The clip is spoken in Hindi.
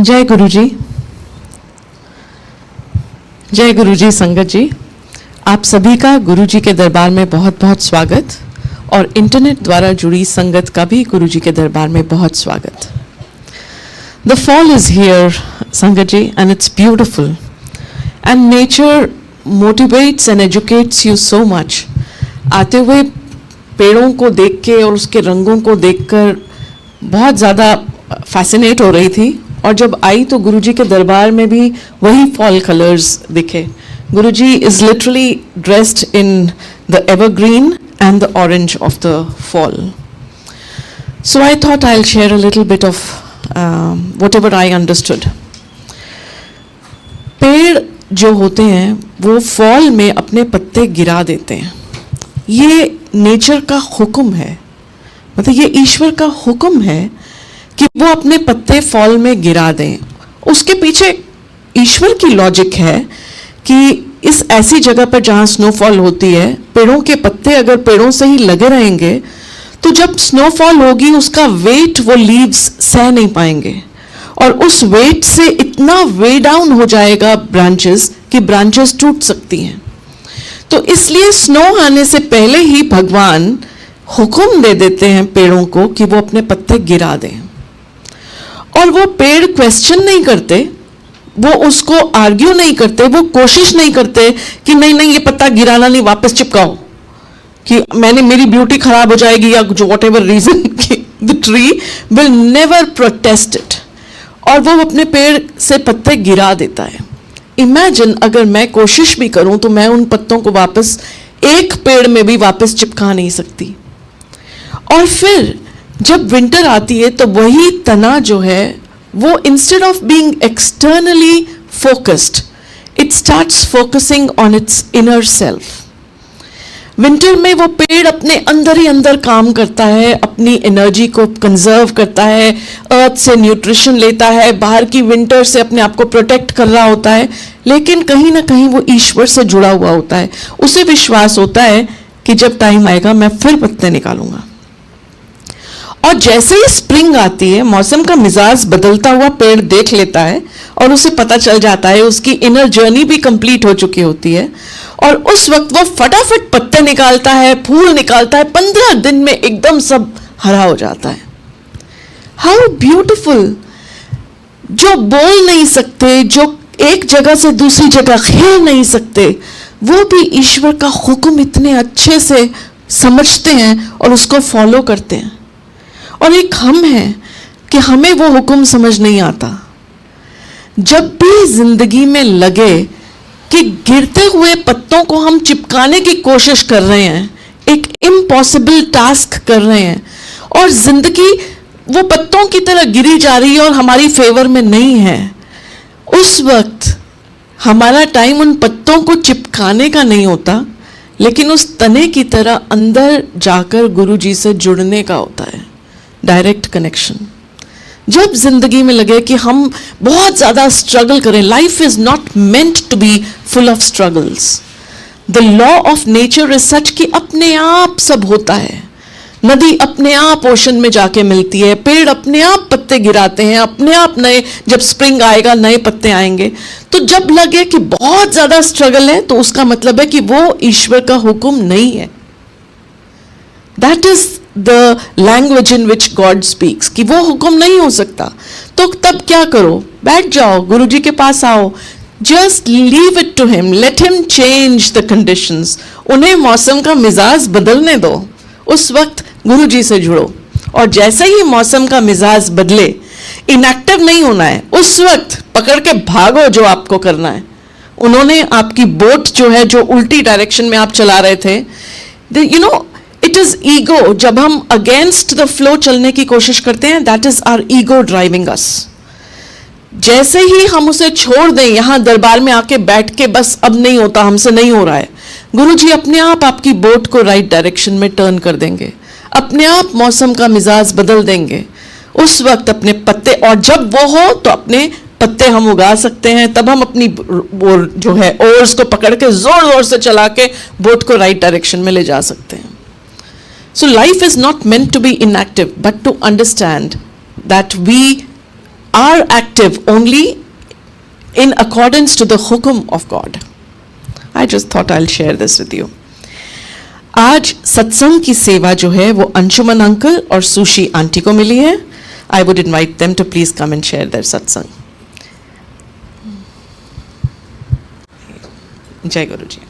जय गुरुजी, जय गुरुजी संगत जी। आप सभी का गुरुजी के दरबार में बहुत बहुत स्वागत और इंटरनेट द्वारा जुड़ी संगत का भी गुरुजी के दरबार में बहुत स्वागत। The fall is here, संगत जी, and it's beautiful. And nature motivates and educates you so much. आते हुए पेड़ों को देख के और उसके रंगों को देखकर बहुत ज़्यादा फैसिनेट हो रही थी, और जब आई तो गुरुजी के दरबार में भी वही फॉल कलर्स दिखे। Guruji is literally dressed in the evergreen and the orange of the fall. So I thought I will share a little bit of whatever I understood. पेड़ जो होते हैं वो फॉल में अपने पत्ते गिरा देते हैं। ये नेचर का हुक्म है, मतलब ये ईश्वर का हुक्म है कि वो अपने पत्ते फॉल में गिरा दें। उसके पीछे ईश्वर की लॉजिक है कि इस ऐसी जगह पर जहाँ स्नोफॉल होती है, पेड़ों के पत्ते अगर पेड़ों से ही लगे रहेंगे तो जब स्नोफॉल होगी उसका वेट वो लीव्स सह नहीं पाएंगे, और उस वेट से इतना वे डाउन हो जाएगा ब्रांचेस कि ब्रांचेस टूट सकती हैं। तो इसलिए स्नो आने से पहले ही भगवान हुक्म दे देते हैं पेड़ों को कि वो अपने पत्ते गिरा दें, और वो पेड़ क्वेश्चन नहीं करते, वो उसको आर्ग्यू नहीं करते, वो कोशिश नहीं करते कि नहीं नहीं ये पत्ता गिराना नहीं, वापस चिपकाओ कि मेरी ब्यूटी खराब हो जाएगी या जो whatever reason. The tree will never protest it, और वो अपने पेड़ से पत्ते गिरा देता है। इमेजिन अगर मैं कोशिश भी करूं तो मैं उन पत्तों को वापस एक पेड़ में भी वापस चिपका नहीं सकती। और फिर जब विंटर आती है तो वही तना जो है वो instead of being externally focused, it starts focusing on it's inner self. Winter में वो पेड़ अपने अंदर ही अंदर काम करता है, अपनी एनर्जी को कंजर्व करता है, अर्थ से न्यूट्रिशन लेता है, बाहर की विंटर से अपने आप को प्रोटेक्ट कर रहा होता है, लेकिन कहीं ना कहीं वो ईश्वर से जुड़ा हुआ होता है। उसे विश्वास होता है कि जब टाइम आएगा मैं फिर पत्ते निकालूंगा। और जैसे ही स्प्रिंग आती है, मौसम का मिजाज बदलता हुआ पेड़ देख लेता है और उसे पता चल जाता है, उसकी इनर जर्नी भी कंप्लीट हो चुकी होती है, और उस वक्त वो फटाफट पत्ते निकालता है, फूल निकालता है, 15 दिन में एकदम सब हरा हो जाता है। How beautiful! जो बोल नहीं सकते, जो एक जगह से दूसरी जगह खेल नहीं सकते, वो भी ईश्वर का हुक्म इतने अच्छे से समझते हैं और उसको फॉलो करते हैं। और एक हम हैं कि हमें वो हुक्म समझ नहीं आता। जब भी जिंदगी में लगे कि गिरते हुए पत्तों को हम चिपकाने की कोशिश कर रहे हैं, एक इम्पॉसिबल टास्क कर रहे हैं, और जिंदगी वो पत्तों की तरह गिरी जा रही है और हमारी फेवर में नहीं है, उस वक्त हमारा टाइम उन पत्तों को चिपकाने का नहीं होता, लेकिन उस तने की तरह अंदर जाकर गुरुजी से जुड़ने का होता है, डायरेक्ट कनेक्शन। जब जिंदगी में लगे कि हम बहुत ज्यादा स्ट्रगल करें, life is not meant to be full of struggles. The law of nature is such कि अपने आप सब होता है। नदी अपने आप ओशन में जाके मिलती है, पेड़ अपने आप पत्ते गिराते हैं, अपने आप नए, जब स्प्रिंग आएगा नए पत्ते आएंगे। तो जब लगे कि बहुत ज्यादा स्ट्रगल है तो उसका मतलब है कि वो ईश्वर का हुक्म नहीं है। That is the language in which God speaks, कि वो हुक्म नहीं हो सकता। तो तब क्या करो? बैठ जाओ, गुरुजी के पास आओ, just leave it to him, let him change the conditions. उन्हें मौसम का मिजाज बदलने दो, उस वक्त गुरुजी से जुड़ो, और जैसे ही मौसम का मिजाज बदले, इनएक्टिव नहीं होना है, उस वक्त पकड़ के भागो जो आपको करना है। उन्होंने आपकी बोट जो है, जो उल्टी डायरेक्शन में आप चला रहे थे, you know, it is ego. जब हम अगेंस्ट द फ्लो चलने की कोशिश करते हैं, that is our ego driving us. जैसे ही हम उसे छोड़ दें, यहां दरबार में आके बैठ के बस अब नहीं होता, हमसे नहीं हो रहा है, गुरुजी अपने आप आपकी बोट को राइट डायरेक्शन में टर्न कर देंगे, अपने आप मौसम का मिजाज बदल देंगे। उस वक्त अपने पत्ते, और जब वो हो तो अपने पत्ते हम उगा सकते हैं, तब हम अपनी वो जो है ओर्स को पकड़ के जोर जोर से चला के बोट को राइट डायरेक्शन में ले जा सकते हैं। So life is not meant to be inactive, but to understand that we are active only in accordance to the hukum of God. I just thought I'll share this with you. आज सत्संग की सेवा जो है वो अंशुमन अंकल और सुशी आंटी को मिली है. I would invite them to please come and share their satsang. जय गुरु जी.